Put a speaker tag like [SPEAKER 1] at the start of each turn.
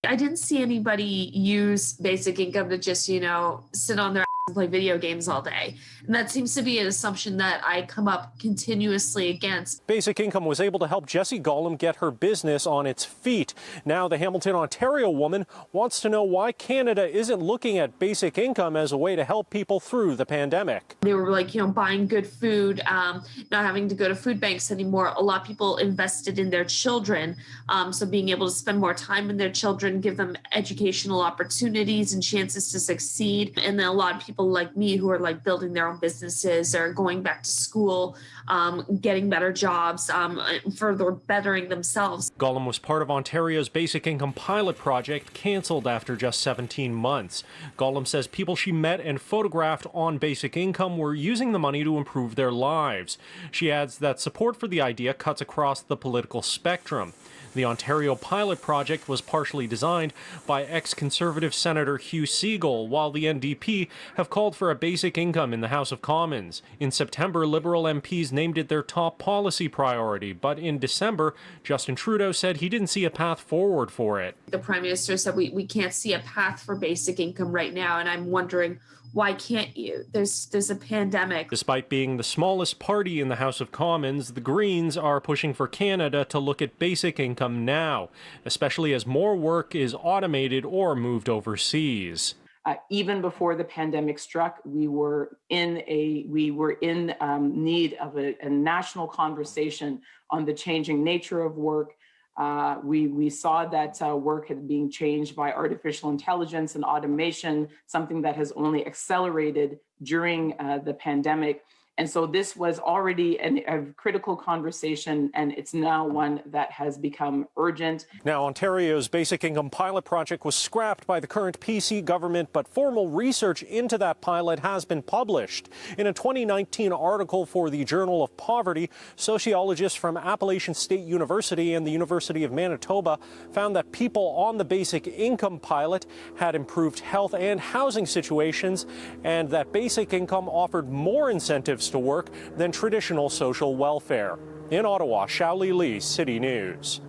[SPEAKER 1] I didn't see anybody use basic income to just, sit on their ass and play video games all day. And that seems to be an assumption that I come up continuously against.
[SPEAKER 2] Basic income was able to help Jessie Gollum get her business on its feet. Now the Hamilton, Ontario woman wants to know why Canada isn't looking at basic income as a way to help people through the pandemic.
[SPEAKER 1] They were like, buying good food, not having to go to food banks anymore. A lot of people invested in their children. So being able to spend more time with their children, give them educational opportunities and chances to succeed. And then a lot of people like me who are like building their own businesses or going back to school, getting better jobs, further bettering themselves.
[SPEAKER 2] Gollum was part of Ontario's basic income pilot project, cancelled after just 17 months. Gollum says people she met and photographed on basic income were using the money to improve their lives. She adds that support for the idea cuts across the political spectrum. The Ontario pilot project was partially designed by ex-Conservative Senator Hugh Segal, while the NDP have called for a basic income in the House of Commons. In September, Liberal MPs named it their top policy priority, but in December, Justin Trudeau said he didn't see a path forward for it.
[SPEAKER 1] The Prime Minister said we can't see a path for basic income right now, and I'm wondering, why can't you? There's a pandemic.
[SPEAKER 2] Despite being the smallest party in the House of Commons, the Greens are pushing for Canada to look at basic income now, especially as more work is automated or moved overseas.
[SPEAKER 3] Even before the pandemic struck, we were in need of a national conversation on the changing nature of work. We saw that work had being changed by artificial intelligence and automation, something that has only accelerated during the pandemic. And so this was already a critical conversation, and it's now one that has become urgent.
[SPEAKER 2] Now, Ontario's basic income pilot project was scrapped by the current PC government, but formal research into that pilot has been published. In a 2019 article for the Journal of Poverty, sociologists from Appalachian State University and the University of Manitoba found that people on the basic income pilot had improved health and housing situations, and that basic income offered more incentives to work than traditional social welfare. In Ottawa, Xiaoli Li, City News.